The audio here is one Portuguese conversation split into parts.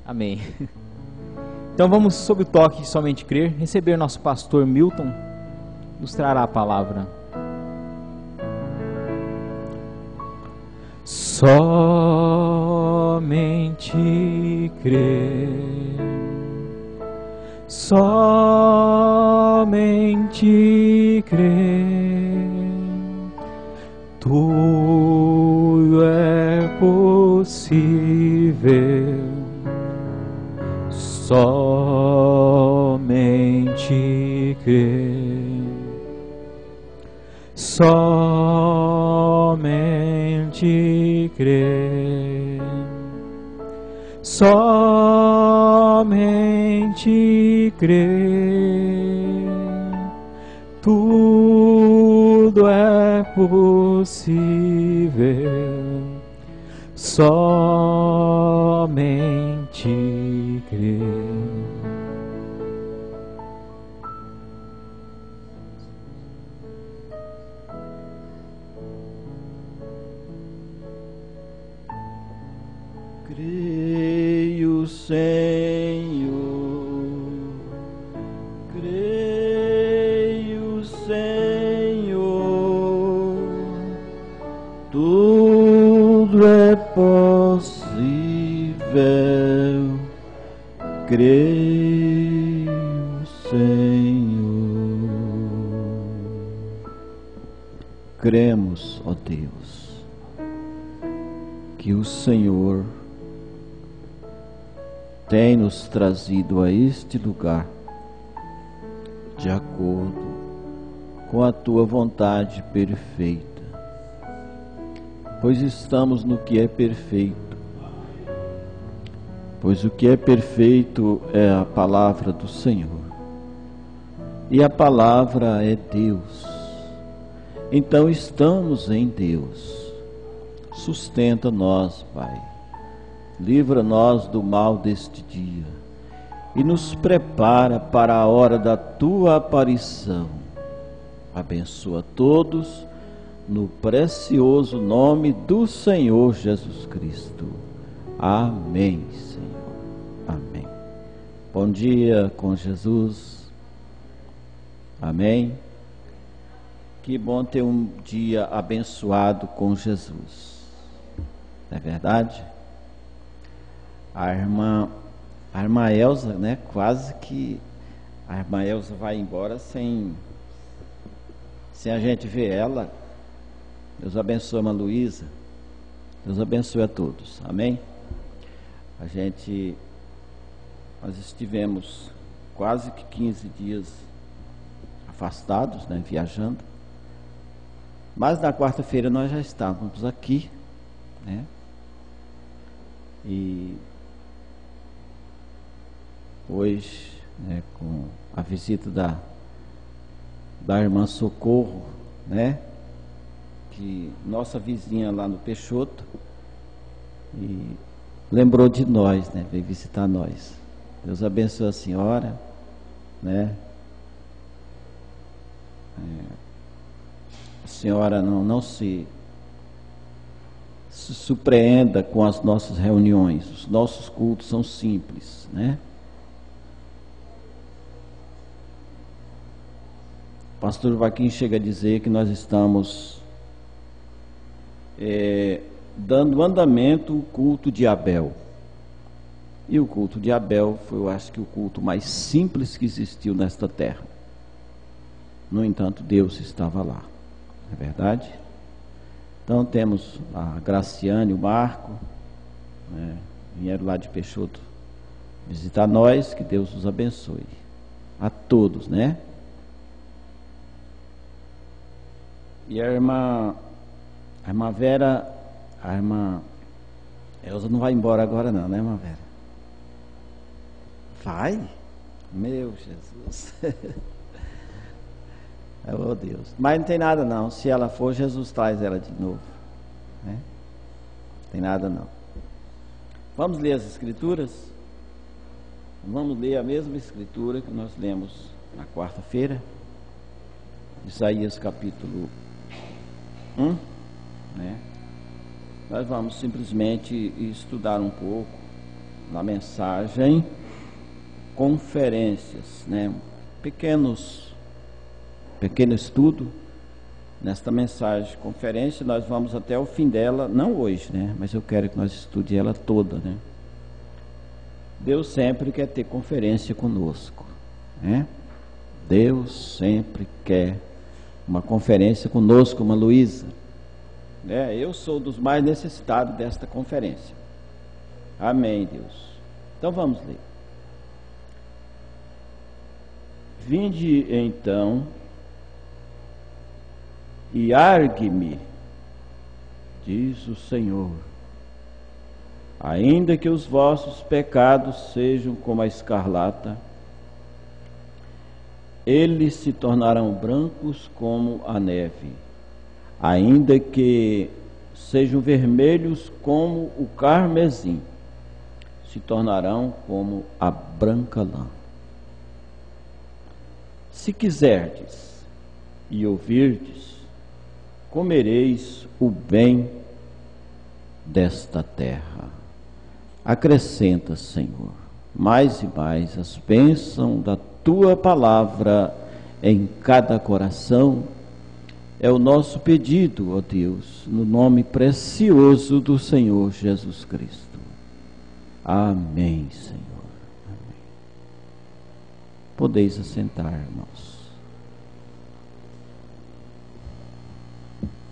Amém. Então vamos, sob o toque de somente crer, receber nosso pastor Milton, nos trará a palavra. Somente crer, somente crer, tudo é possível. Somente crer, somente crer, somente crer, tudo é possível. Somente crer. Creio, Senhor, creio, Senhor, tudo é possível. Creio, Senhor. Cremos, ó Deus, que o Senhor tem nos trazido a este lugar de acordo com a tua vontade perfeita, pois estamos no que é perfeito, pois o que é perfeito é a palavra do Senhor, e a palavra é Deus. Então estamos em Deus. Sustenta-nos, Pai. Livra-nos do mal deste dia e nos prepara para a hora da tua aparição. Abençoa todos no precioso nome do Senhor Jesus Cristo. Amém, Senhor. Amém. Bom dia com Jesus. Amém. Que bom ter um dia abençoado com Jesus. Não é verdade? A irmã Elza, né? Quase que a irmã Elza vai embora sem a gente ver ela. Deus abençoe a irmã Luísa. Deus abençoe a todos. Amém? Nós estivemos quase que 15 dias afastados, né? Viajando. Mas na quarta-feira nós já estávamos aqui, né? E hoje, né, com a visita da irmã Socorro, né, que nossa vizinha lá no Peixoto, e lembrou de nós, né, veio visitar nós. Deus abençoe a senhora, né. A senhora não se surpreenda com as nossas reuniões. Os nossos cultos são simples, né? O pastor Joaquim chega a dizer que nós estamos dando andamento ao culto de Abel. E o culto de Abel foi, eu acho que, o culto mais simples que existiu nesta terra. No entanto, Deus estava lá. Não é verdade? Então temos a Graciane e o Marco, né, vieram lá de Peixoto visitar nós. Que Deus os abençoe a todos, né? E a irmã Vera, a irmã Elza não vai embora agora não, né, irmã Vera? Vai? Meu Jesus. Oh Deus, mas não tem nada não. Se ela for, Jesus traz ela de novo, né? Não tem nada não. Vamos ler as escrituras? Vamos ler a mesma escritura que nós lemos na quarta-feira, Isaías capítulo 1, né? Nós vamos simplesmente estudar um pouco, na mensagem conferências, né? Pequeno estudo nesta mensagem conferência. Nós vamos até o fim dela, não hoje, né? Mas eu quero que nós estudemos ela toda, né? Deus sempre quer ter conferência conosco, né? Deus sempre quer uma conferência conosco, uma Luísa, né? Eu sou dos mais necessitados desta conferência. Amém, Deus. Então vamos ler. Vinde então e argue-me, diz o Senhor, ainda que os vossos pecados sejam como a escarlata, eles se tornarão brancos como a neve, ainda que sejam vermelhos como o carmesim, se tornarão como a branca lã. Se quiserdes e ouvirdes, comereis o bem desta terra. Acrescenta, Senhor, mais e mais as bênçãos da Tua palavra em cada coração. É o nosso pedido, ó Deus, no nome precioso do Senhor Jesus Cristo. Amém, Senhor. Amém. Podeis assentar, irmãos.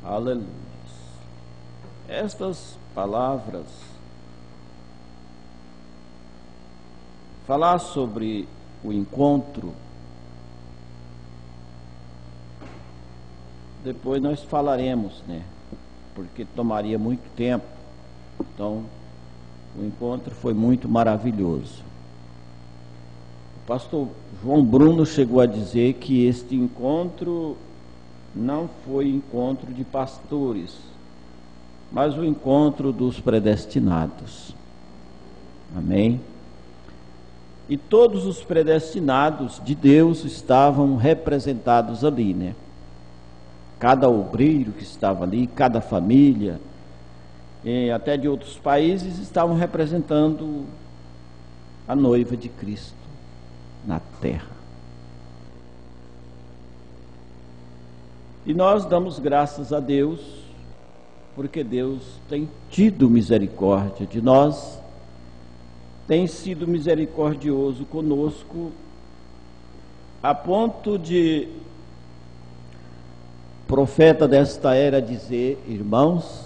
Aleluia. Estas palavras, falar sobre o encontro, depois nós falaremos, né? Porque tomaria muito tempo. Então, o encontro foi muito maravilhoso. O pastor João Bruno chegou a dizer que este encontro não foi encontro de pastores, mas o encontro dos predestinados. Amém? E todos os predestinados de Deus estavam representados ali, né? Cada obreiro que estava ali, cada família, e até de outros países, estavam representando a noiva de Cristo na terra. E nós damos graças a Deus, porque Deus tem tido misericórdia de nós, tem sido misericordioso conosco, a ponto de profeta desta era dizer, irmãos,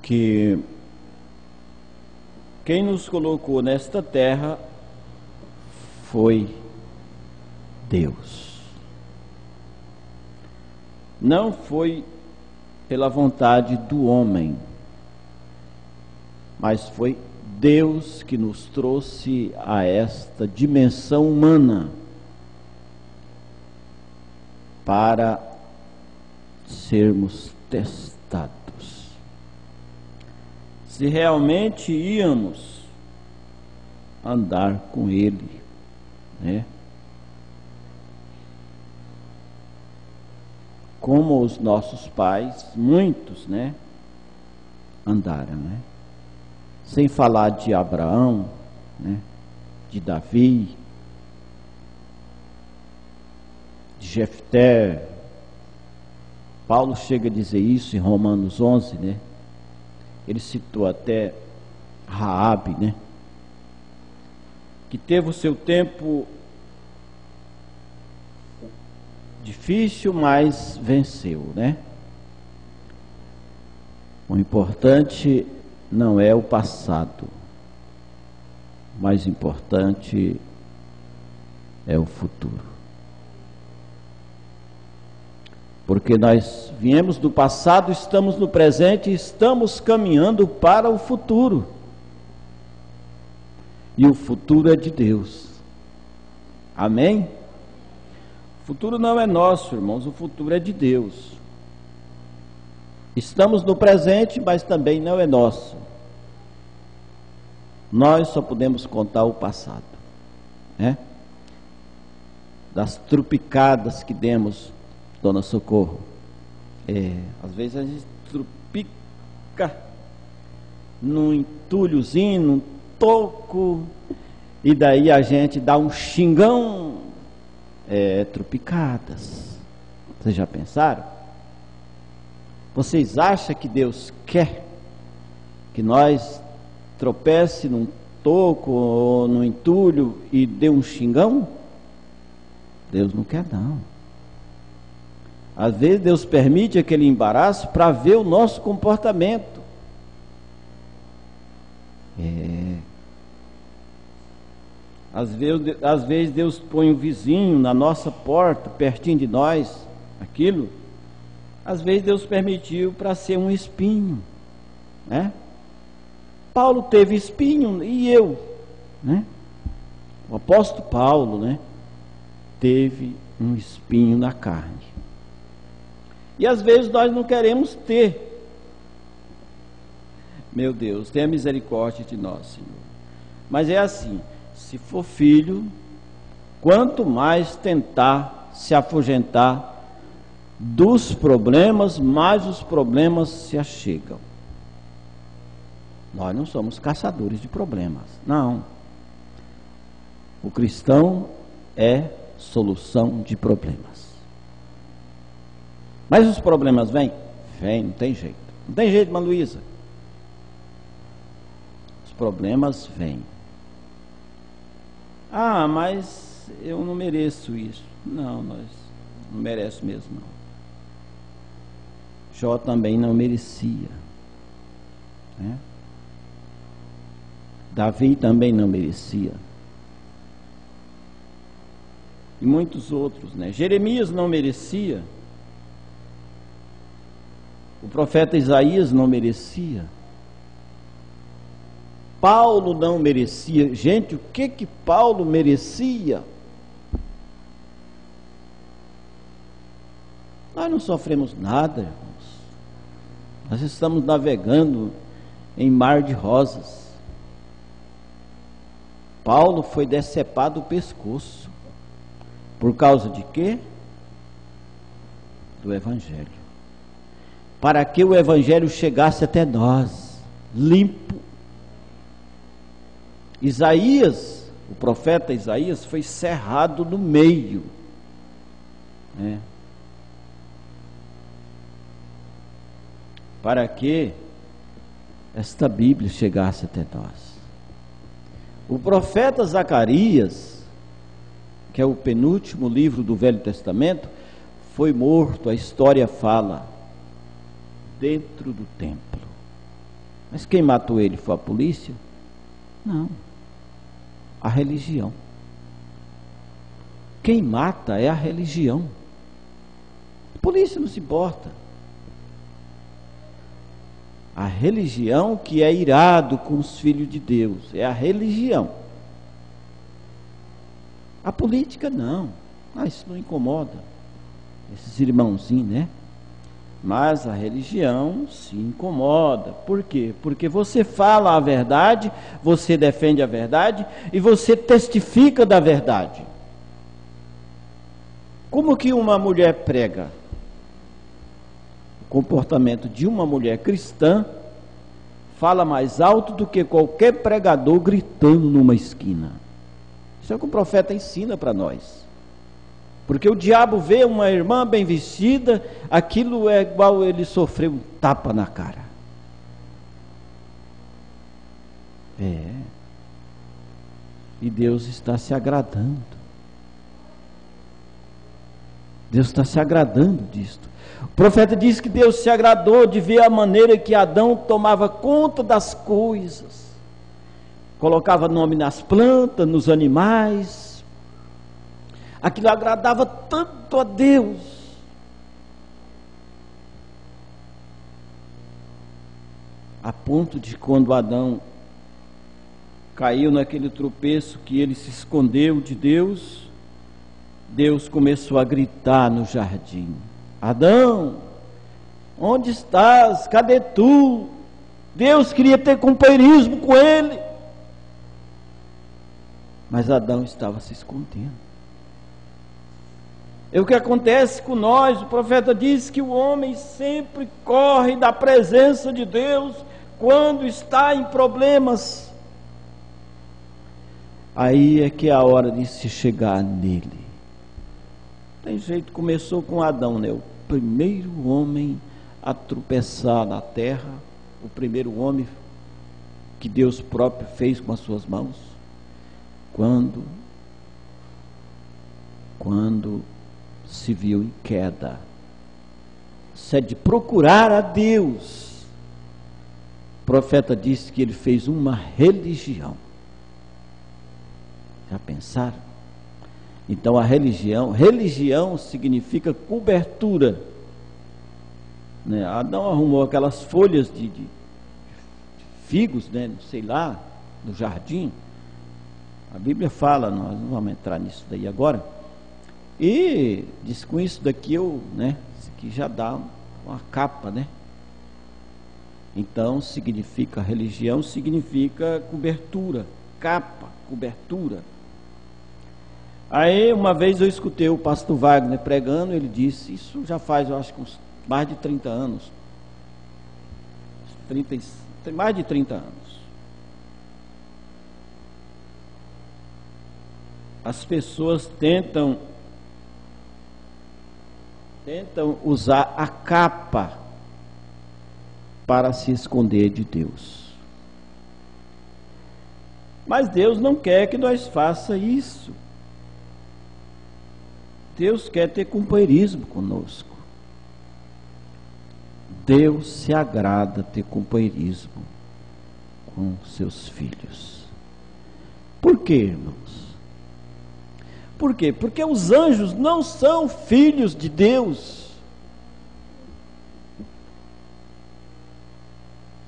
que quem nos colocou nesta terra foi Deus. Não foi pela vontade do homem, mas foi Deus que nos trouxe a esta dimensão humana para sermos testados. Se realmente íamos andar com Ele, né? Como os nossos pais, muitos, né? Andaram, né? Sem falar de Abraão, né? De Davi, de Jefté. Paulo chega a dizer isso em Romanos 11, né? Ele citou até Raabe, né? Que teve o seu tempo difícil, mas venceu, né? O importante não é o passado, o mais importante é o futuro. Porque nós viemos do passado, estamos no presente e estamos caminhando para o futuro. E o futuro é de Deus. Amém? O futuro não é nosso, irmãos, o futuro é de Deus. Estamos no presente, mas também não é nosso. Nós só podemos contar o passado, né? Das trupicadas que demos, Dona Socorro. Às vezes a gente trupica num entulhozinho, num toco, e daí a gente dá um xingão, trupicadas. Vocês já pensaram? Vocês acham que Deus quer que nós tropece num toco ou num entulho e dê um xingão? Deus não quer, não. Às vezes Deus permite aquele embaraço para ver o nosso comportamento. Às vezes Deus põe um vizinho na nossa porta, pertinho de nós, aquilo. Às vezes Deus permitiu para ser um espinho, né? Paulo teve espinho e eu, né? O apóstolo Paulo, né? Teve um espinho na carne. E às vezes nós não queremos ter. Meu Deus, tenha misericórdia de nós, Senhor. Mas é assim, se for filho, quanto mais tentar se afugentar dos problemas, mais os problemas se achegam. Nós não somos caçadores de problemas, não. O cristão é solução de problemas. Mas os problemas vêm? Vêm, não tem jeito. Não tem jeito, irmã Luísa. Os problemas vêm. Ah, mas eu não mereço isso. Não, nós não merecemos mesmo, não. Jó também não merecia, né? Davi também não merecia. E muitos outros, né? Jeremias não merecia. O profeta Isaías não merecia. Paulo não merecia. Gente, o que Paulo merecia? Nós não sofremos nada, irmãos. Nós estamos navegando em mar de rosas. Paulo foi decepado o pescoço. Por causa de quê? Do Evangelho. Para que o Evangelho chegasse até nós, limpo. Isaías, o profeta Isaías, foi cerrado no meio, né? Para que esta Bíblia chegasse até nós. O profeta Zacarias, que é o penúltimo livro do Velho Testamento, foi morto, a história fala, dentro do templo. Mas quem matou ele foi a polícia? Não. A religião. Quem mata é a religião. A polícia não se importa. A religião que é irado com os filhos de Deus, é a religião. A política não. Isso não incomoda esses irmãozinhos, né? Mas a religião se incomoda. Por quê? Porque você fala a verdade, você defende a verdade e você testifica da verdade. Como que uma mulher prega? O comportamento de uma mulher cristã fala mais alto do que qualquer pregador gritando numa esquina. Isso é o que o profeta ensina para nós. Porque o diabo vê uma irmã bem vestida, aquilo é igual ele sofreu um tapa na cara. E Deus está se agradando. Deus está se agradando disto. O profeta diz que Deus se agradou de ver a maneira que Adão tomava conta das coisas. Colocava nome nas plantas, nos animais. Aquilo agradava tanto a Deus. A ponto de quando Adão caiu naquele tropeço que ele se escondeu de Deus, Deus começou a gritar no jardim: Adão, onde estás? Cadê tu? Deus queria ter companheirismo com ele. Mas Adão estava se escondendo. É o que acontece com nós. O profeta diz que o homem sempre corre da presença de Deus quando está em problemas. aí é que é a hora de se chegar nele. Tem jeito, começou com Adão, né? O primeiro homem a tropeçar na terra, o primeiro homem que Deus próprio fez com as suas mãos, quando se viu em queda. Isso é de procurar a Deus. O profeta disse que ele fez uma religião. Já pensaram? Então a religião significa cobertura, né? Adão arrumou aquelas folhas de figos, né? Sei lá, no jardim. A Bíblia fala, nós não vamos entrar nisso daí agora. E diz, com isso daqui né? Isso aqui já dá uma capa, né? Então religião significa cobertura, capa, cobertura. Aí uma vez eu escutei o pastor Wagner pregando, ele disse, isso já faz, eu acho que uns mais de 30 anos. Tem mais de 30 anos. As pessoas tentam usar a capa para se esconder de Deus. Mas Deus não quer que nós faça isso. Deus quer ter companheirismo conosco. Deus se agrada ter companheirismo com seus filhos. Por quê, irmãos? Por quê? Porque os anjos não são filhos de Deus.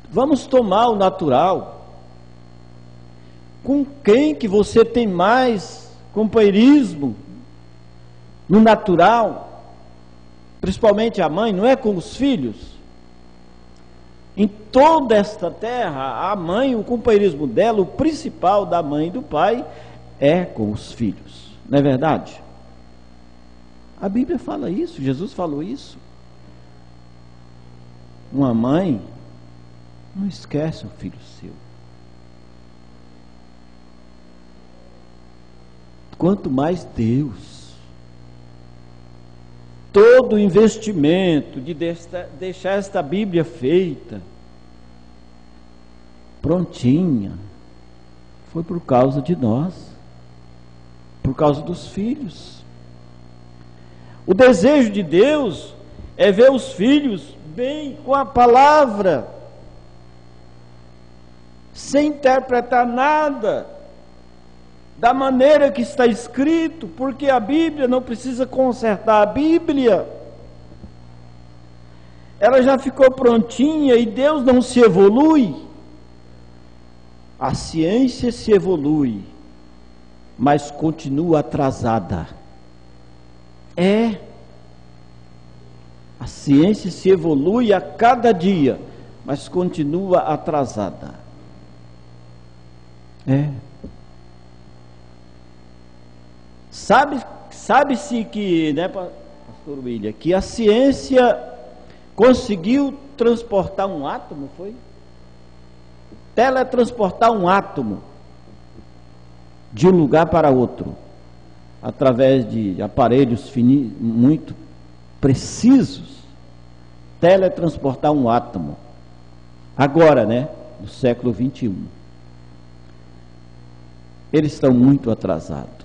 Vamos tomar o natural. Com quem que você tem mais companheirismo? No natural, principalmente a mãe, não é com os filhos? Em toda esta terra, a mãe, o companheirismo dela, o principal da mãe e do pai, é com os filhos. Não é verdade? A Bíblia fala isso, Jesus falou isso. Uma mãe não esquece o filho seu. Quanto mais Deus. Todo o investimento de deixar esta Bíblia feita, prontinha, foi por causa de nós, por causa dos filhos. O desejo de Deus é ver os filhos bem com a palavra, sem interpretar nada, da maneira que está escrito, porque a Bíblia não precisa consertar a Bíblia, ela já ficou prontinha e Deus não se evolui. A ciência se evolui, mas continua atrasada. A ciência se evolui a cada dia, mas continua atrasada. Sabe-se que, né, pastor William, que a ciência conseguiu transportar um átomo, foi? Teletransportar um átomo de um lugar para outro, através de aparelhos muito precisos, teletransportar um átomo. Agora, né, no século 21. Eles estão muito atrasados.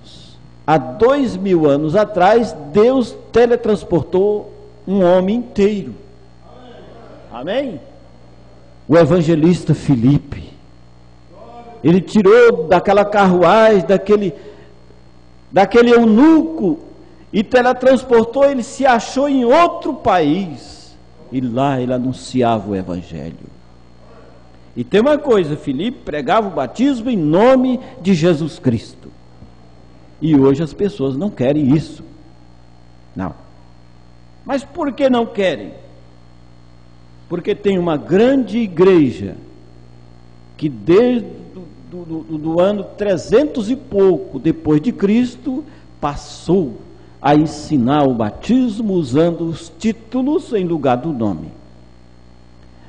Há 2000 anos atrás, Deus teletransportou um homem inteiro. Amém? O evangelista Filipe. Ele tirou daquela carruagem, daquele eunuco, e teletransportou, ele se achou em outro país. E lá ele anunciava o evangelho. E tem uma coisa, Filipe pregava o batismo em nome de Jesus Cristo. E hoje as pessoas não querem isso. Não. Mas por que não querem? Porque tem uma grande igreja que desde do ano 300 e pouco depois de Cristo passou a ensinar o batismo usando os títulos em lugar do nome.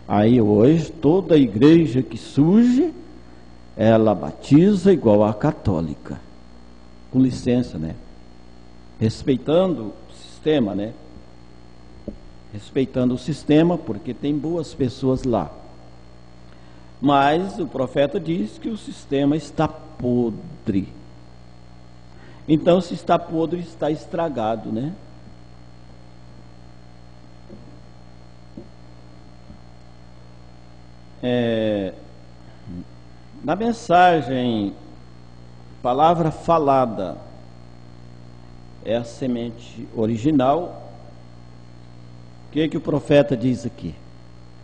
Aí hoje toda igreja que surge ela batiza igual a católica. Com licença, né? Respeitando o sistema, né? Respeitando o sistema, porque tem boas pessoas lá. Mas o profeta diz que o sistema está podre. Então, se está podre, está estragado, né? Na mensagem, palavra falada é a semente original. O que o profeta diz aqui?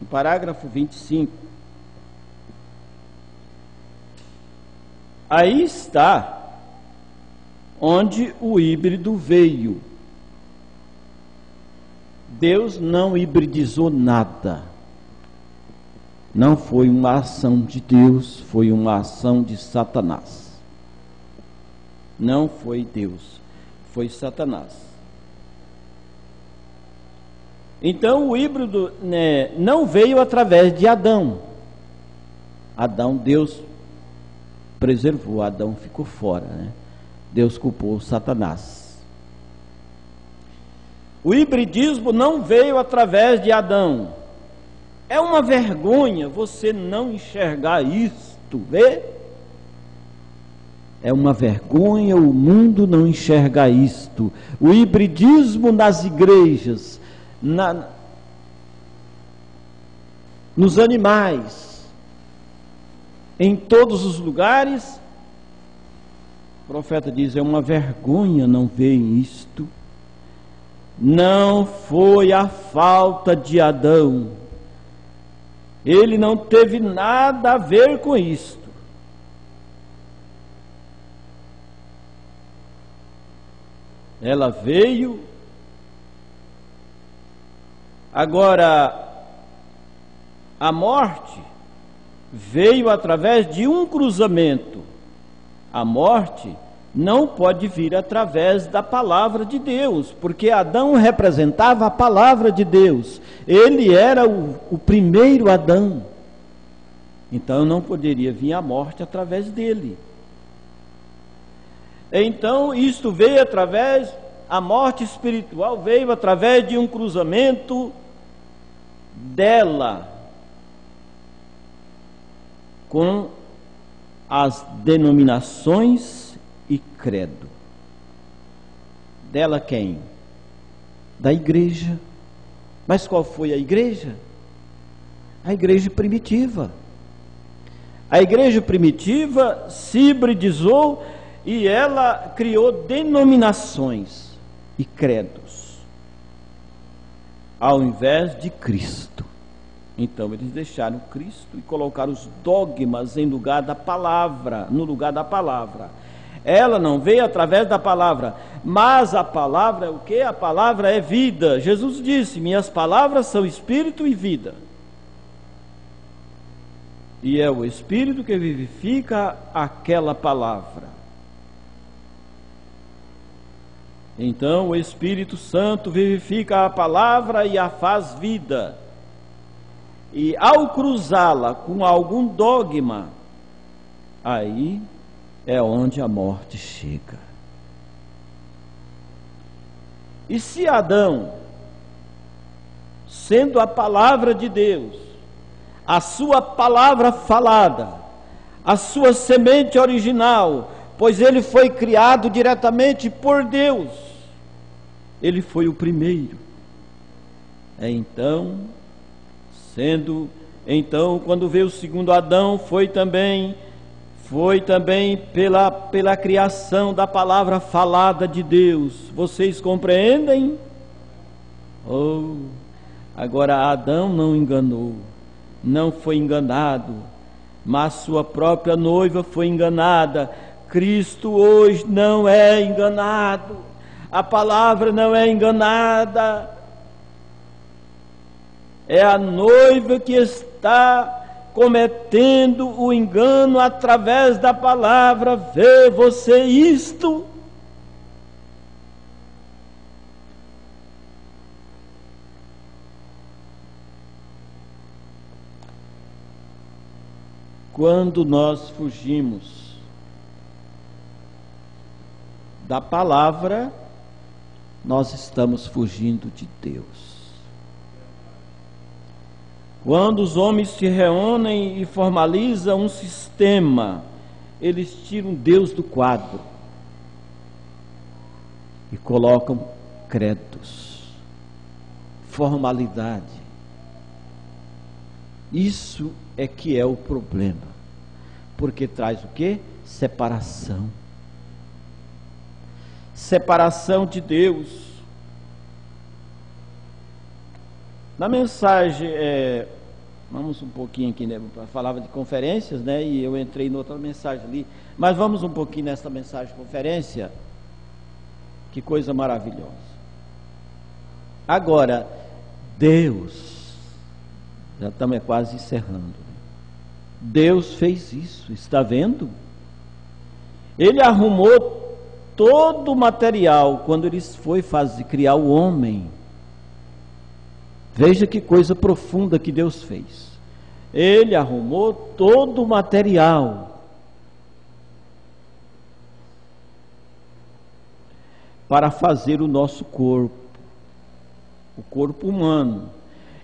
No parágrafo 25. Aí está onde o híbrido veio. Deus não hibridizou nada. Não foi uma ação de Deus, foi uma ação de Satanás. Não foi Deus, foi Satanás. Então o híbrido, né, não veio através de Adão. Adão, Deus preservou, Adão ficou fora, né? Deus culpou Satanás. O hibridismo não veio através de Adão. É uma vergonha você não enxergar isto, vê? É uma vergonha o mundo não enxergar isto. O hibridismo nas igrejas, nos animais, em todos os lugares. O profeta diz, é uma vergonha não ver isto. Não foi a falta de Adão. Ele não teve nada a ver com isto. Ela veio. Agora, a morte veio através de um cruzamento. A morte não pode vir através da palavra de Deus, porque Adão representava a palavra de Deus. Ele era o primeiro Adão. Então não poderia vir a morte através dele. Então isto veio através, a morte espiritual veio através de um cruzamento dela com as denominações e credo. Dela quem? Da igreja. Mas qual foi a igreja? A igreja primitiva. A igreja primitiva se hibridizou e ela criou denominações e credos ao invés de Cristo. Então eles deixaram Cristo e colocaram os dogmas em lugar da palavra, no lugar da palavra. Ela não veio através da palavra, mas a palavra é o quê? A palavra é vida. Jesus disse, minhas palavras são espírito e vida. E é o espírito que vivifica aquela palavra. Então o Espírito Santo vivifica a palavra e a faz vida. E ao cruzá-la com algum dogma, aí é onde a morte chega. E se Adão, sendo a palavra de Deus, a sua palavra falada, a sua semente original, pois ele foi criado diretamente por Deus, ele foi o primeiro. Então, quando veio o segundo Adão, foi também pela criação da palavra falada de Deus. Vocês compreendem? Agora Adão não enganou, não foi enganado, mas sua própria noiva foi enganada. Cristo hoje não é enganado, a palavra não é enganada. É a noiva que está cometendo o engano através da palavra. Vê você isto? quando nós fugimos da palavra, nós estamos fugindo de Deus. Quando os homens se reúnem e formalizam um sistema, eles tiram Deus do quadro e colocam credos, formalidade. Isso é que é o problema, porque traz o quê? Separação. Separação de Deus. Na mensagem, vamos um pouquinho aqui, né? Falava de conferências, né? E eu entrei em outra mensagem ali, mas vamos um pouquinho nessa mensagem de conferência. Que coisa maravilhosa. Agora, Deus, já estamos quase encerrando. Deus fez isso, está vendo? Ele arrumou todo o material quando ele foi criar o homem. Veja que coisa profunda que Deus fez. Ele arrumou todo o material para fazer o nosso corpo, o corpo humano.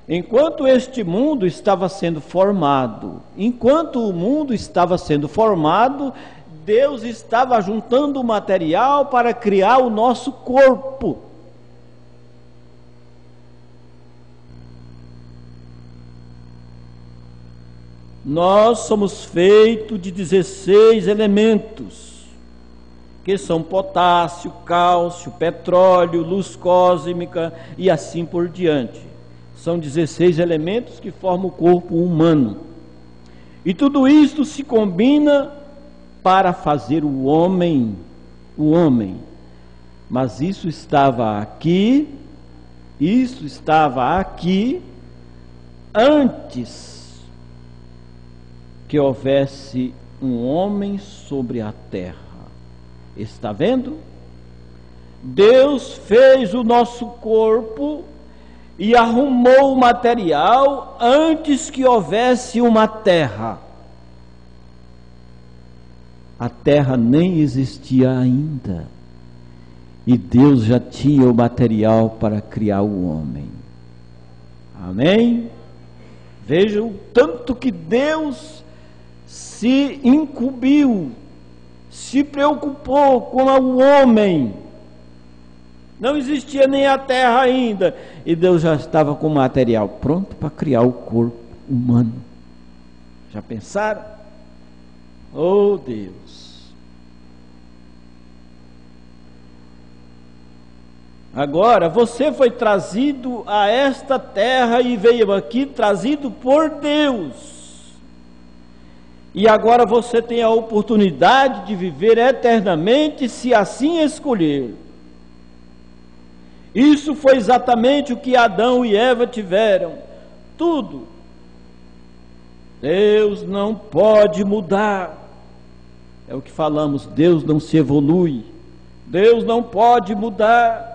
Enquanto este mundo estava sendo formado, Deus estava juntando o material para criar o nosso corpo. Nós somos feitos de 16 elementos, que são potássio, cálcio, petróleo, luz cósmica e assim por diante. São 16 elementos que formam o corpo humano. E tudo isto se combina para fazer o homem. Mas isso estava aqui antes que houvesse um homem sobre a terra. Está vendo? Deus fez o nosso corpo e arrumou o material antes que houvesse uma terra. A terra nem existia ainda e Deus já tinha o material para criar o homem. Amém? Veja o tanto que Deus se incumbiu, se preocupou com o homem. Não existia nem a terra ainda, e Deus já estava com o material pronto para criar o corpo humano. Já pensaram? Oh Deus! Agora você foi trazido a esta terra e veio aqui trazido por Deus. E agora você tem a oportunidade de viver eternamente, se assim escolher. Isso foi exatamente o que Adão e Eva tiveram. Tudo. Deus não pode mudar. É o que falamos, Deus não se evolui. Deus não pode mudar.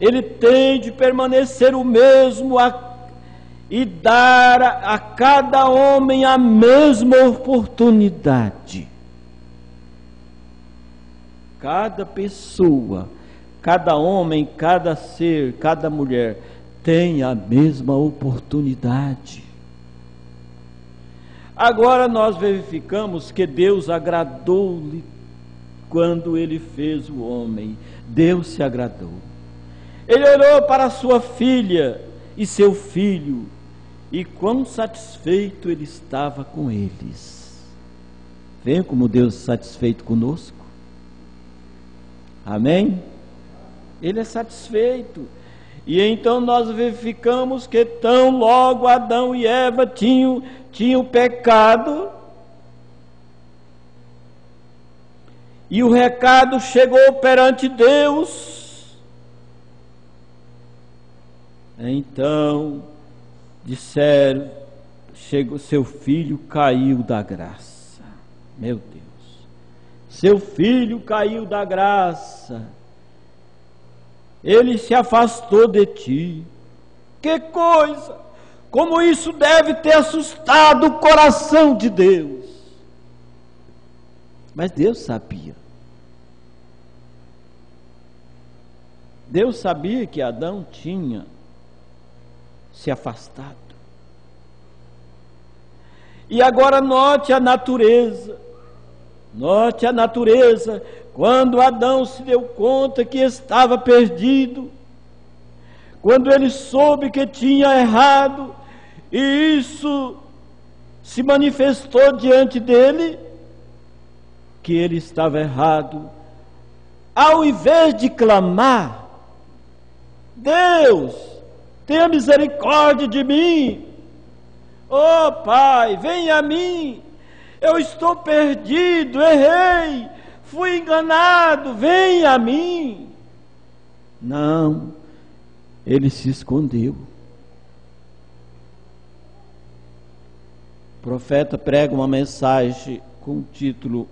Ele tem de permanecer o mesmo e dar a cada homem a mesma oportunidade. Cada pessoa, cada homem, cada ser, cada mulher tem a mesma oportunidade. Agora nós verificamos que Deus agradou-lhe quando Ele fez o homem. Deus se agradou. Ele olhou para sua filha e seu filho, e quão satisfeito Ele estava com eles. Vem como Deus é satisfeito conosco. Amém? Ele é satisfeito. E então nós verificamos que tão logo Adão e Eva tinham pecado, e o recado chegou perante Deus. Então disseram, seu filho caiu da graça. Meu Deus, seu filho caiu da graça. Ele se afastou de ti. Que coisa! Como isso deve ter assustado o coração de Deus. Mas Deus sabia. Deus sabia que Adão tinha se afastado. E agora note a natureza. Note a natureza. Quando Adão se deu conta que estava perdido, quando ele soube que tinha errado, e isso se manifestou diante dele, que ele estava errado, ao invés de clamar: Deus, tenha misericórdia de mim, oh Pai, venha a mim, eu estou perdido, errei, fui enganado, venha a mim. Não, ele se escondeu. O profeta prega uma mensagem com o título: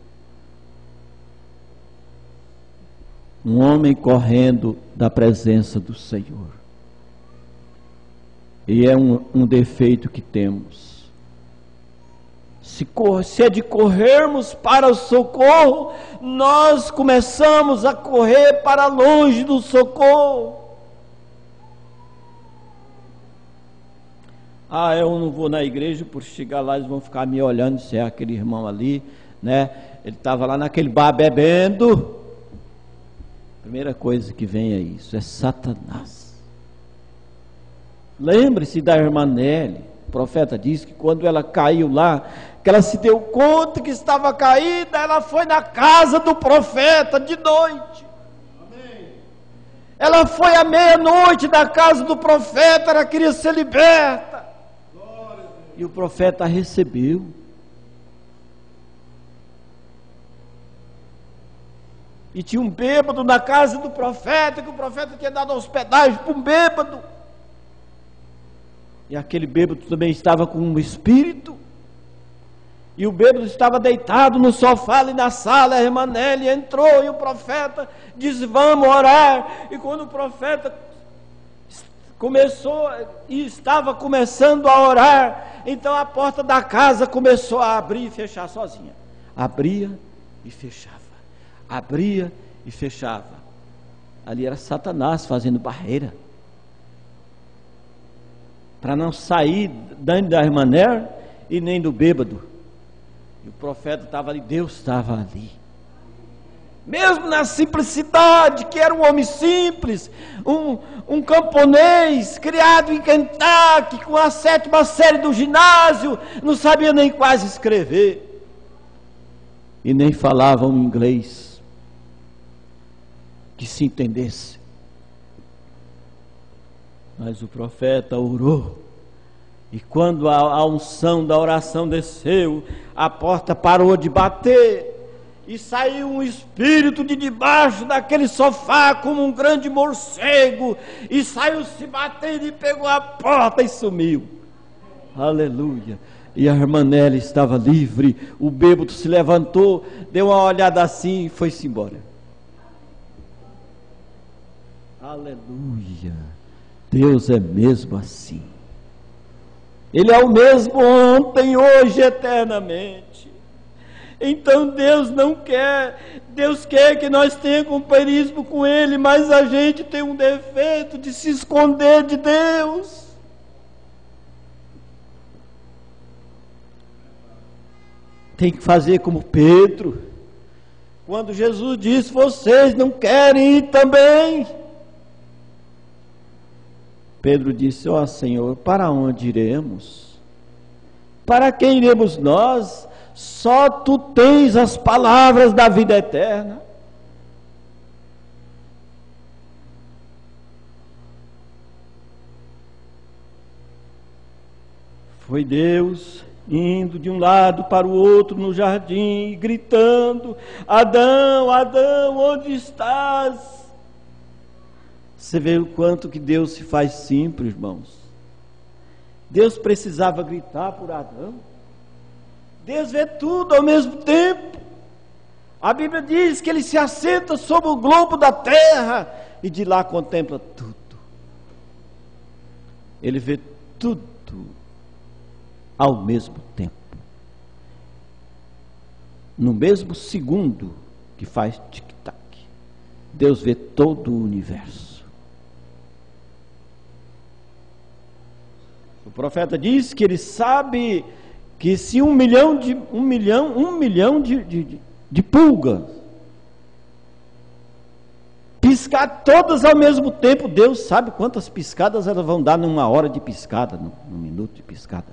Um homem correndo da presença do Senhor. E é um defeito que temos. Se é de corrermos para o socorro, nós começamos a correr para longe do socorro. Ah, eu não vou na igreja, por chegar lá eles vão ficar me olhando, se é aquele irmão ali, né? Ele estava lá naquele bar bebendo. Primeira coisa que vem é isso, é Satanás. Lembre-se da irmã Nelly. O profeta diz que quando ela caiu lá, que ela se deu conta que estava caída, ela foi na casa do profeta de noite. Amém. Ela foi à meia-noite na casa do profeta, ela queria ser liberta. E o profeta a recebeu. E tinha um bêbado na casa do profeta, que o profeta tinha dado hospedagem para um bêbado. E aquele bêbado também estava com um espírito. E o bêbado estava deitado no sofá ali na sala. A irmã Nelly entrou e o profeta disse: vamos orar. E quando o profeta começou e estava começando a orar, então a porta da casa começou a abrir e fechar sozinha. Abria e fechava. Abria e fechava. Ali era Satanás fazendo barreira para não sair da irmã Nelly e nem do bêbado. E o profeta estava ali, Deus estava ali. Mesmo na simplicidade, que era um homem simples, um camponês, criado em Kentucky, com a 7ª série do ginásio, não sabia nem quase escrever, e nem falava um inglês que se entendesse. Mas o profeta orou, e quando a unção da oração desceu, a porta parou de bater, e saiu um espírito de debaixo daquele sofá como um grande morcego, e saiu se batendo e pegou a porta e sumiu. Aleluia. E a irmã Nelly estava livre. O bêbado se levantou, deu uma olhada assim e foi-se embora. Aleluia. Deus é mesmo assim. Ele é o mesmo ontem, hoje, eternamente. Então Deus não quer, Deus quer que nós tenhamos companheirismo com Ele, mas a gente tem um defeito de se esconder de Deus. Tem que fazer como Pedro, quando Jesus disse: vocês não querem ir também? Pedro disse: ó Senhor, para onde iremos? Para quem iremos nós? Só Tu tens as palavras da vida eterna. Foi Deus indo de um lado para o outro no jardim, gritando: Adão, Adão, onde estás? Você vê o quanto que Deus se faz simples, irmãos. Deus precisava gritar por Adão. Deus vê tudo ao mesmo tempo. A Bíblia diz que Ele se assenta sobre o globo da terra e de lá contempla tudo. Ele vê tudo. ao mesmo tempo. No mesmo segundo que faz tic-tac, Deus vê todo o universo. O profeta diz que ele sabe que se um milhão de pulgas piscar todas ao mesmo tempo, Deus sabe quantas piscadas elas vão dar numa hora de piscada, num minuto de piscada.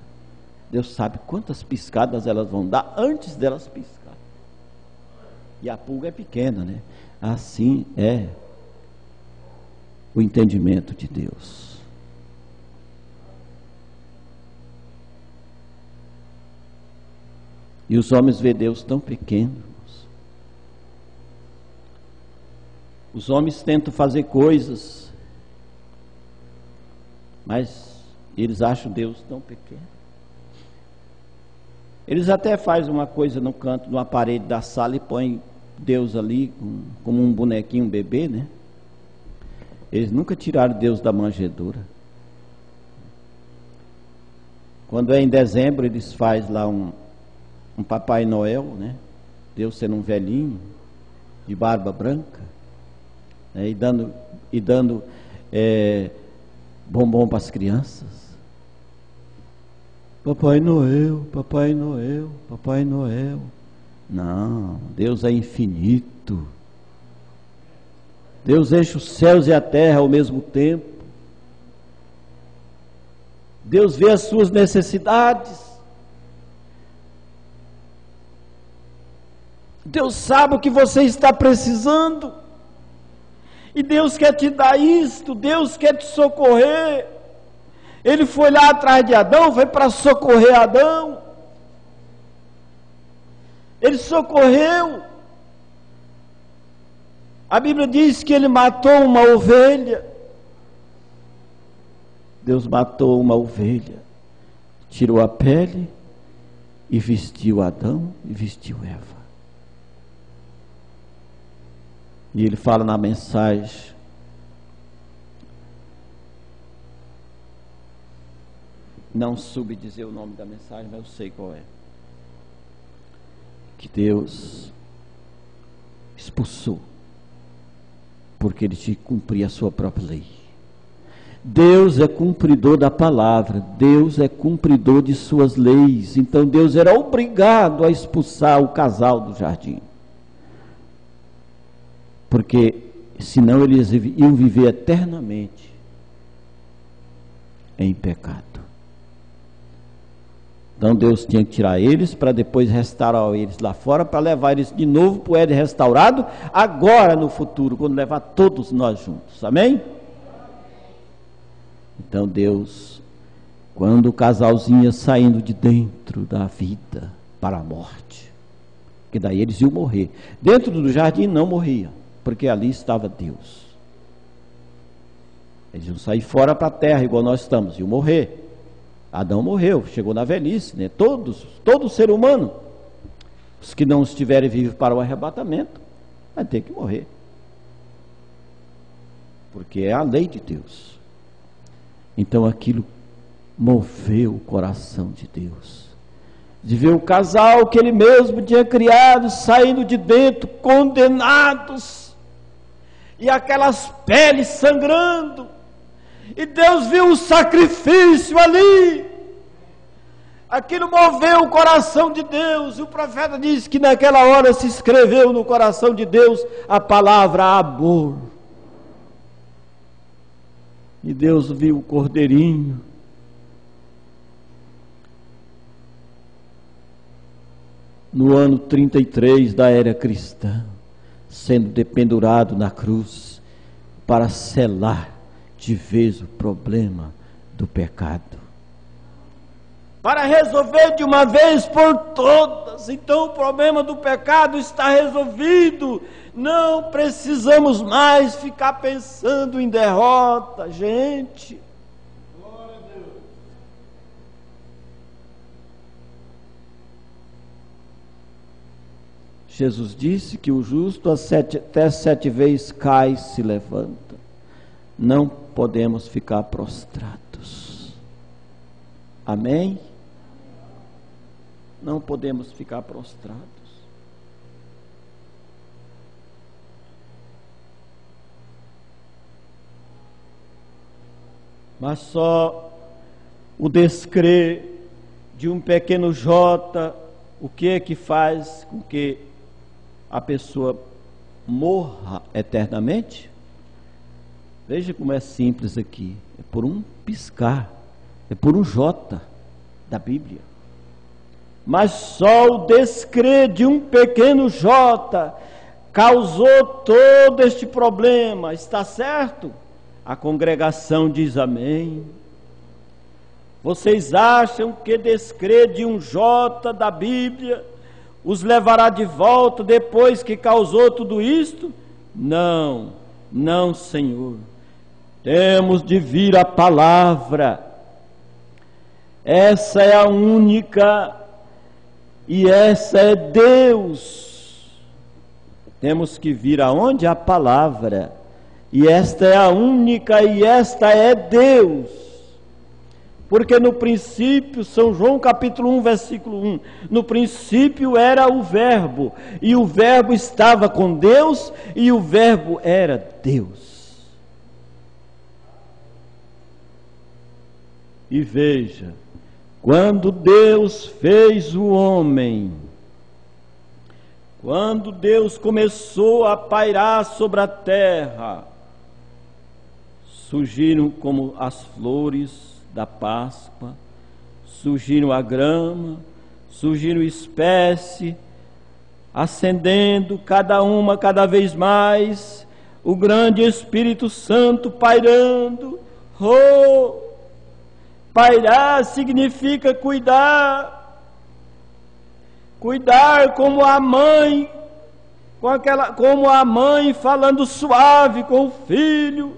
Deus sabe quantas piscadas elas vão dar antes delas piscar. E a pulga é pequena, né? Assim é o entendimento de Deus. E os homens veem Deus tão pequenos. Os homens tentam fazer coisas, mas eles acham Deus tão pequeno. Eles até fazem uma coisa no canto, numa parede da sala e põem Deus ali, como um bonequinho, um bebê, né? Eles nunca tiraram Deus da manjedoura. Quando é em dezembro, eles fazem lá um Papai Noel, né? Deus sendo um velhinho, de barba branca, né? E dando bombom para as crianças. Papai Noel, Papai Noel, Papai Noel. Não, Deus é infinito. Deus enche os céus e a terra ao mesmo tempo. Deus vê as suas necessidades. Deus sabe o que você está precisando. E Deus quer te dar isto, Deus quer te socorrer. Ele foi lá atrás de Adão, foi para socorrer Adão. Ele socorreu. A Bíblia diz que ele matou uma ovelha. Deus matou uma ovelha, tirou a pele e vestiu Adão e vestiu Eva. E ele fala na mensagem: não soube dizer o nome da mensagem, mas eu sei qual é. Que Deus expulsou, porque ele tinha que cumprir a sua própria lei. Deus é cumpridor da palavra, Deus é cumpridor de suas leis. Então Deus era obrigado a expulsar o casal do jardim, porque senão eles iam viver eternamente em pecado. Então Deus tinha que tirar eles para depois restaurar eles lá fora, para levar eles de novo para o Éden restaurado, agora no futuro, quando levar todos nós juntos. Amém? Então Deus, quando o casalzinho ia saindo de dentro da vida para a morte, que daí eles iam morrer. Dentro do jardim não morria, porque ali estava Deus. Eles iam sair fora para a terra, igual nós estamos, iam morrer. Adão morreu, chegou na velhice, né? Todo ser humano, os que não estiverem vivos para o arrebatamento, vai ter que morrer, porque é a lei de Deus. Então aquilo moveu o coração de Deus, de ver o casal que ele mesmo tinha criado, saindo de dentro, condenados, e aquelas peles sangrando. E Deus viu o sacrifício ali. Aquilo moveu o coração de Deus. E o profeta diz que naquela hora se escreveu no coração de Deus a palavra amor. E Deus viu o cordeirinho. No ano 33 da era cristã, sendo dependurado na cruz para selar de vez o problema do pecado, para resolver de uma vez por todas. Então o problema do pecado está resolvido. Não precisamos mais ficar pensando em derrota, gente. Glória a Deus. Jesus disse que o justo até 7 vezes cai e se levanta. Não podemos ficar prostrados. Amém? Não podemos ficar prostrados. Mas só o descrer de um pequeno J, o que é que faz com que a pessoa morra eternamente? Veja como é simples aqui. É por um piscar, é por um J da Bíblia. Mas só o descrer de um pequeno J causou todo este problema. Está certo? A congregação diz amém. Vocês acham que descrer de um J da Bíblia os levará de volta depois que causou tudo isto? Não, não, Senhor. Temos de vir a palavra. Essa é a única, e essa é Deus. Temos que vir aonde? A palavra. E esta é a única, e esta é Deus. Porque no princípio, São João capítulo 1, versículo 1, no princípio era o Verbo, e o Verbo estava com Deus, e o Verbo era Deus. E veja, quando Deus fez o homem, quando Deus começou a pairar sobre a terra, surgiram como as flores da Páscoa, surgiram a grama, surgiram espécie, ascendendo cada uma cada vez mais, o grande Espírito Santo pairando. Pairar significa cuidar, cuidar como a mãe, como a mãe falando suave com o filho.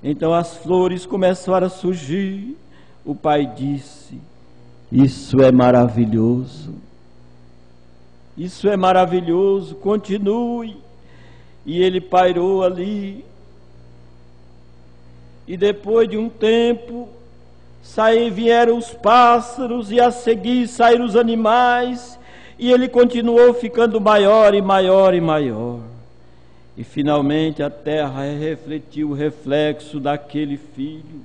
Então as flores começaram a surgir. O pai disse: isso é maravilhoso, isso é maravilhoso, continue. E ele pairou ali. E depois de um tempo, vieram os pássaros, e a seguir saíram os animais, e ele continuou ficando maior e maior e maior. E finalmente a terra refletiu o reflexo daquele filho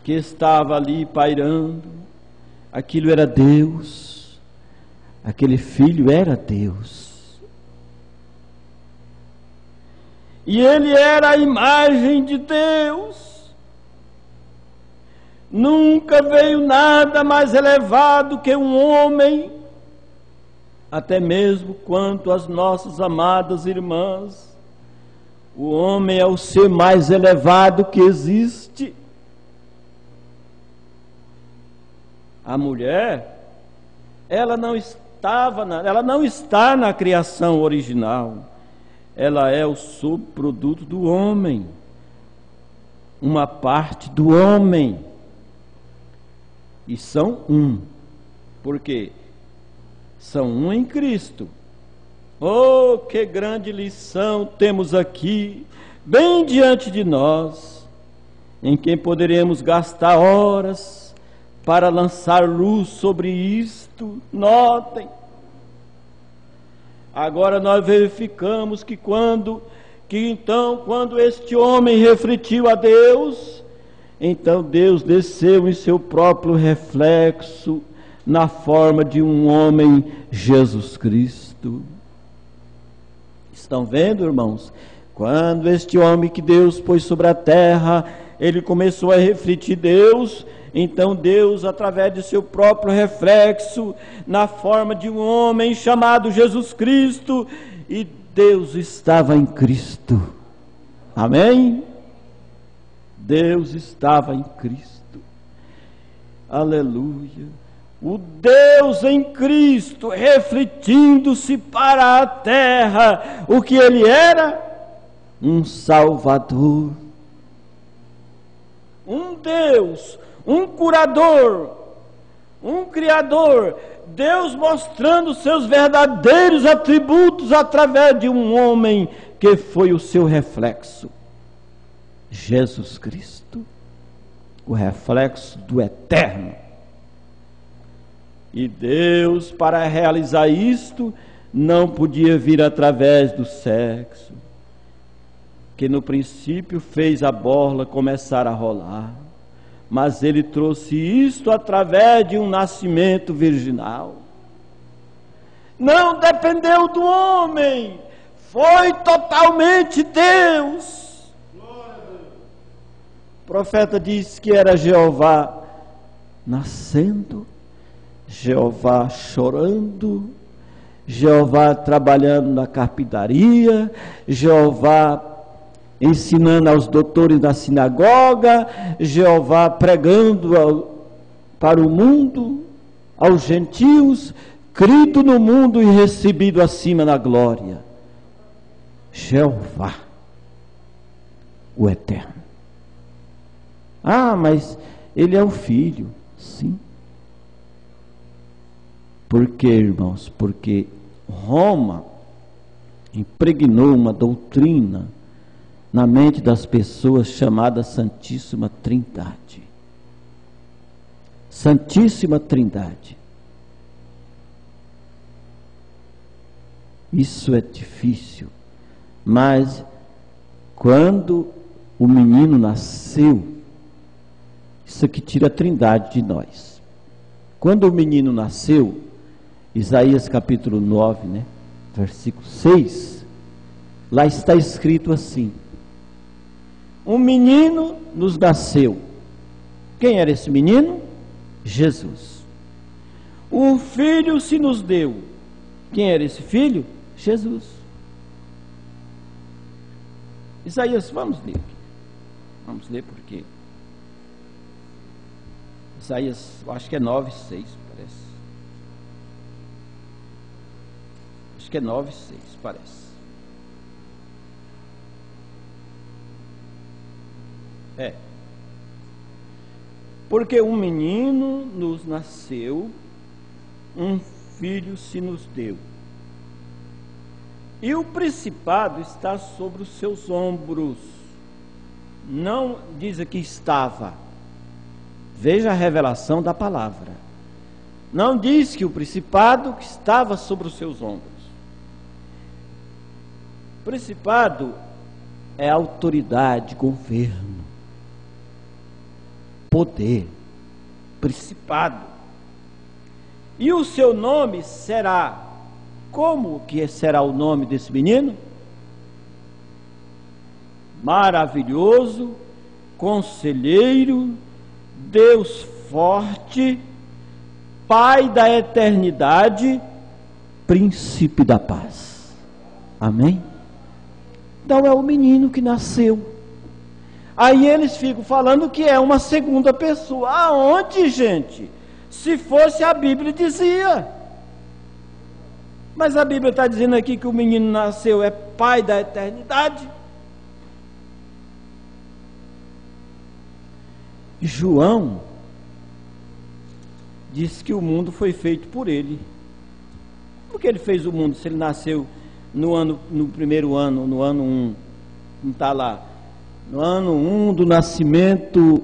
que estava ali pairando. Aquilo era Deus, aquele filho era Deus. E ele era a imagem de Deus. Nunca veio nada mais elevado que um homem, até mesmo quanto as nossas amadas irmãs. O homem é o ser mais elevado que existe. A mulher, ela não está na criação original. Ela é o subproduto do homem, uma parte do homem. E são um. Por quê? São um em Cristo. Oh, que grande lição temos aqui, bem diante de nós, em quem poderemos gastar horas para lançar luz sobre isto. Notem. Agora nós verificamos que quando este homem refletiu a Deus, então Deus desceu em seu próprio reflexo, na forma de um homem, Jesus Cristo. Estão vendo, irmãos? Quando este homem que Deus pôs sobre a terra, ele começou a refletir Deus, então Deus, através de seu próprio reflexo, na forma de um homem chamado Jesus Cristo, e Deus estava em Cristo. Amém? Deus estava em Cristo. Aleluia. O Deus em Cristo, refletindo-se para a terra, o que ele era? Um Salvador, um Deus, um curador, um Criador. Deus mostrando seus verdadeiros atributos através de um homem que foi o seu reflexo, Jesus Cristo. o reflexo do eterno. E Deus, para realizar isto, não podia vir através do sexo, que no princípio fez a borla começar a rolar, mas Ele trouxe isto através de um nascimento virginal. Não dependeu do homem, foi totalmente Deus. O profeta disse que era Jeová nascendo, Jeová chorando, Jeová trabalhando na carpintaria, Jeová ensinando aos doutores da sinagoga, Jeová pregando para o mundo, aos gentios, crido no mundo e recebido acima na glória. Jeová, o Eterno. Ah, mas ele é o Filho. Sim. Por quê, irmãos? Porque Roma impregnou uma doutrina na mente das pessoas chamada Santíssima Trindade. Santíssima Trindade. Isso é difícil, mas quando o menino nasceu, isso aqui tira a Trindade de nós. Quando o menino nasceu, Isaías capítulo 9, né, versículo 6, lá está escrito assim: um menino nos nasceu. Quem era esse menino? Jesus. Um filho se nos deu. Quem era esse filho? Jesus. Isaías, vamos ler aqui. Vamos ler porque Isaías, eu acho que é 9:6, parece. Acho que é 9:6, parece. É. Porque um menino nos nasceu, um filho se nos deu, e o principado está sobre os seus ombros. Não diz aqui estava. Veja a revelação da palavra. Não diz que o principado estava sobre os seus ombros. Principado é autoridade, governo, poder, principado. E o seu nome será, como que será o nome desse menino? Maravilhoso, Conselheiro, Deus forte, Pai da eternidade, Príncipe da paz. Amém? Então é o menino que nasceu. Aí eles ficam falando que é uma segunda pessoa. Aonde, gente? Se fosse a Bíblia dizia. Mas a Bíblia está dizendo aqui que o menino nasceu é Pai da eternidade. João diz que o mundo foi feito por ele. Por que ele fez o mundo se ele nasceu no primeiro ano, no ano 1? Não está lá. No ano 1 do nascimento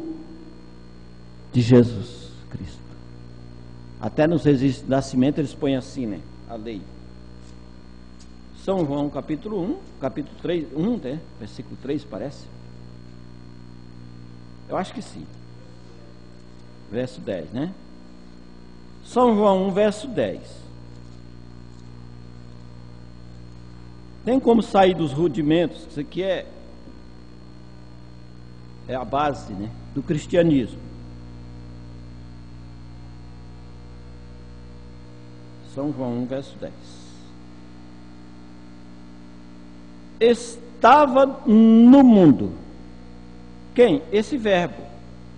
de Jesus Cristo. Até nos registros de nascimento eles põem assim, né? A lei. São João capítulo 1, capítulo 3, 1, né? Versículo 3 parece. Eu acho que sim. Verso 10, né? São João 1, verso 10. Tem como sair dos rudimentos? Isso aqui é a base, né, do cristianismo. São João 1, verso 10. Estava no mundo. Quem? Esse verbo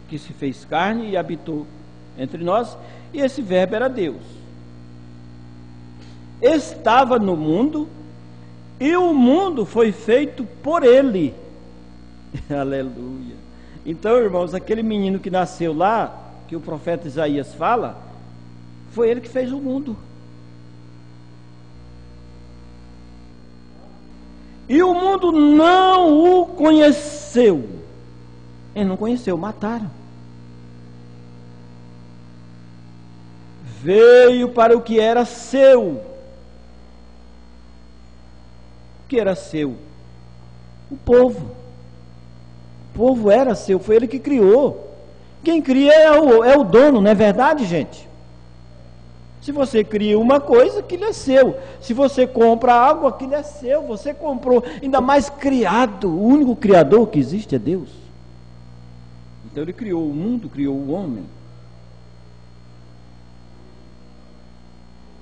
que se fez carne e habitou entre nós, e esse verbo era Deus. Estava no mundo e o mundo foi feito por ele. Aleluia. Então, irmãos, aquele menino que nasceu lá, que o profeta Isaías fala, foi ele que fez o mundo. E o mundo não o conheceu. Ele não conheceu, mataram. veio para o que era seu. O que era seu? O povo. O povo era seu, foi ele que criou. Quem cria é o dono, não é verdade, gente? Se você cria uma coisa, aquilo é seu. Se você compra algo, aquilo é seu. Você comprou, ainda mais criado. O único criador que existe é Deus. Então ele criou o mundo, criou o homem.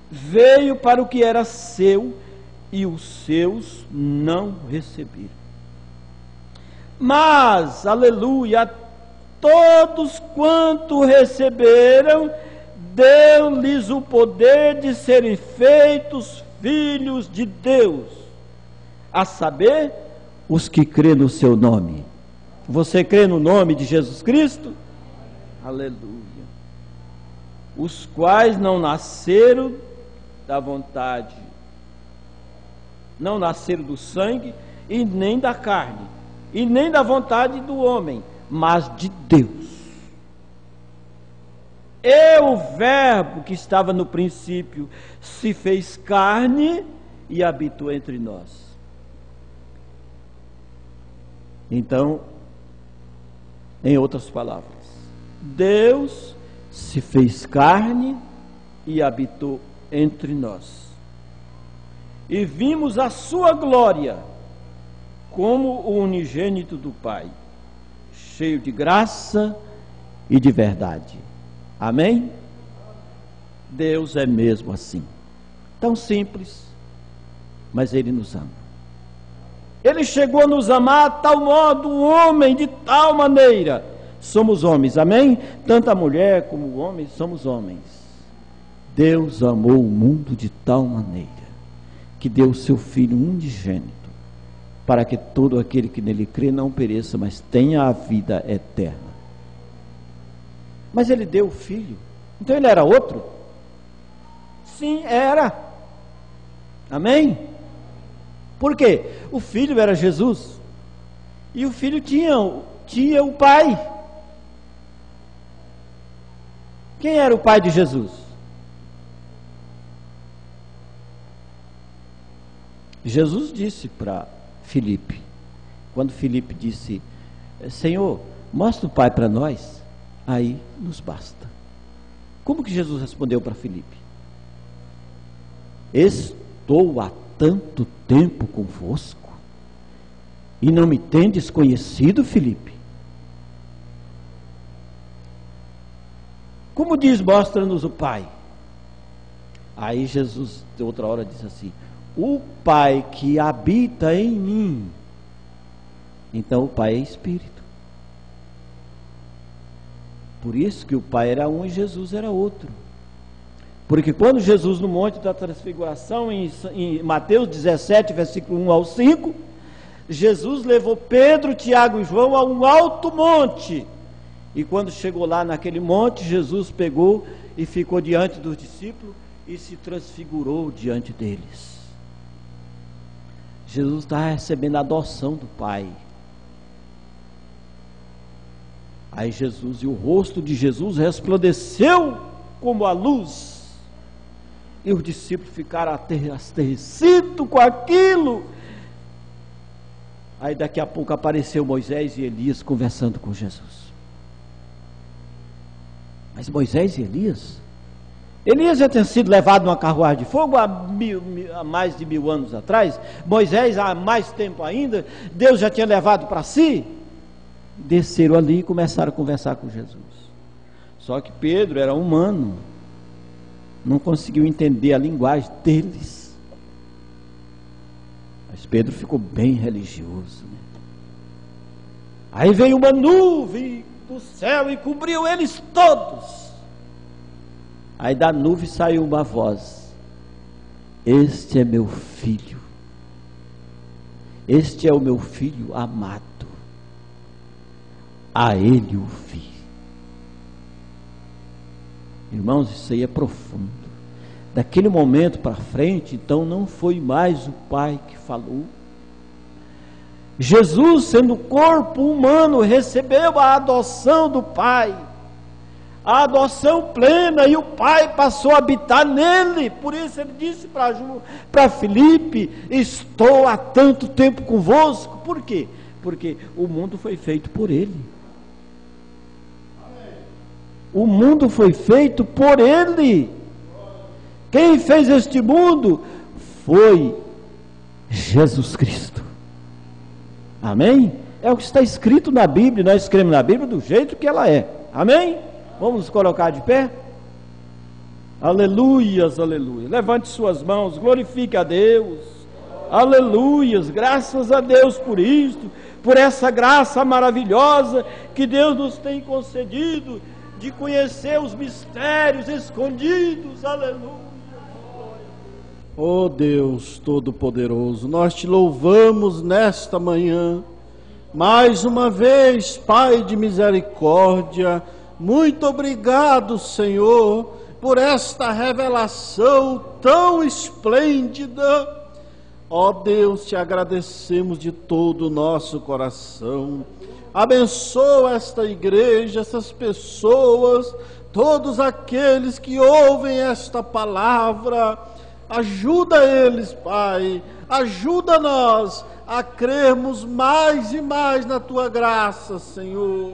Veio para o que era seu e os seus não receberam. Mas, aleluia, todos quanto receberam, deu-lhes o poder de serem feitos filhos de Deus, a saber, os que crêem no seu nome. Você crê no nome de Jesus Cristo? Aleluia. Os quais não nasceram da vontade, não nasceram do sangue, e nem da carne, e nem da vontade do homem, mas de Deus. E o verbo que estava no princípio se fez carne e habitou entre nós. Então, em outras palavras, Deus se fez carne e habitou entre nós. E vimos a sua glória como o unigênito do Pai, cheio de graça e de verdade. Amém? Deus é mesmo assim, tão simples, mas Ele nos ama. Ele chegou a nos amar a tal modo, o homem, de tal maneira. Somos homens, amém? Tanto a mulher como o homem somos homens. Deus amou o mundo de tal maneira que deu o seu Filho unigênito, para que todo aquele que nele crê não pereça, mas tenha a vida eterna. Mas ele deu o Filho, então ele era outro? Sim, era. Amém? Por quê? O Filho era Jesus, e o Filho tinha o Pai. Quem era o Pai de Jesus? Jesus disse para Filipe, quando Filipe disse: Senhor, mostra o Pai para nós, aí nos basta. Como que Jesus respondeu para Filipe? Estou há tanto tempo convosco e não me tendes conhecido, Filipe? Como diz, mostra-nos o Pai. Aí Jesus, outra hora, disse assim: o Pai que habita em mim. Então o Pai é Espírito. Por isso que o Pai era um e Jesus era outro. Porque quando Jesus, no Monte da Transfiguração, em Mateus 17, versículo 1 ao 5, Jesus levou Pedro, Tiago e João a um alto monte. E quando chegou lá naquele monte, Jesus pegou e ficou diante dos discípulos e se transfigurou diante deles. Jesus está recebendo a adoção do Pai. Aí Jesus, e o rosto de Jesus resplandeceu como a luz, e os discípulos ficaram aterrecidos com aquilo. Aí daqui a pouco apareceu Moisés e Elias conversando com Jesus. Mas Moisés e Elias já tinha sido levado numa carruagem de fogo há mais de 1000 anos atrás. Moisés há mais tempo ainda, Deus já tinha levado para si. Desceram ali e começaram a conversar com Jesus. Só que Pedro era humano, não conseguiu entender a linguagem deles. Mas Pedro ficou bem religioso, né? Aí veio uma nuvem do céu e cobriu eles todos. Aí da nuvem saiu uma voz: este é meu filho, este é o meu filho amado, a ele ouvi. Irmãos, isso aí é profundo. Daquele momento para frente, então, não foi mais o Pai que falou. Jesus, sendo corpo humano, recebeu a adoção do Pai. a adoção plena, e o Pai passou a habitar nele. Por isso ele disse para Filipe: estou há tanto tempo convosco. Por quê? Porque o mundo foi feito por ele. O mundo foi feito por ele. Quem fez este mundo foi Jesus Cristo. Amém? É o que está escrito na Bíblia. Nós escrevemos na Bíblia do jeito que ela é. Amém? Vamos nos colocar de pé? Aleluias, aleluia. Levante suas mãos, glorifique a Deus. Aleluias, graças a Deus por isto, por essa graça maravilhosa que Deus nos tem concedido, de conhecer os mistérios escondidos. Aleluia. Oh Deus Todo-Poderoso, nós te louvamos nesta manhã, mais uma vez, Pai de misericórdia. Muito obrigado, Senhor, por esta revelação tão esplêndida. Ó Deus, te agradecemos de todo o nosso coração. Abençoa esta igreja, essas pessoas, todos aqueles que ouvem esta palavra. Ajuda eles, Pai, ajuda nós a crermos mais e mais na Tua graça, Senhor,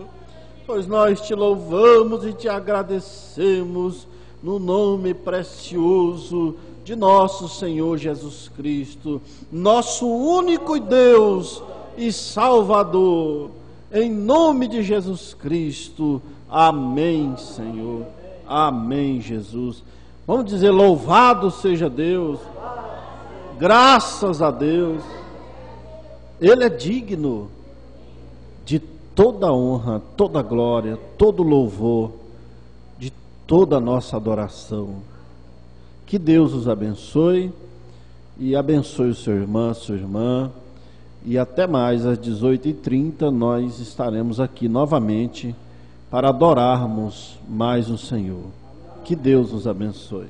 pois nós te louvamos e te agradecemos no nome precioso de nosso Senhor Jesus Cristo, nosso único Deus e Salvador, em nome de Jesus Cristo. Amém, Senhor. Amém, Jesus. Vamos dizer: louvado seja Deus, graças a Deus. Ele é digno de toda honra, toda glória, todo louvor, de toda a nossa adoração. Que Deus os abençoe e abençoe o seu irmão, sua irmã. E até mais, às 18h30 nós estaremos aqui novamente para adorarmos mais o Senhor. Que Deus nos abençoe.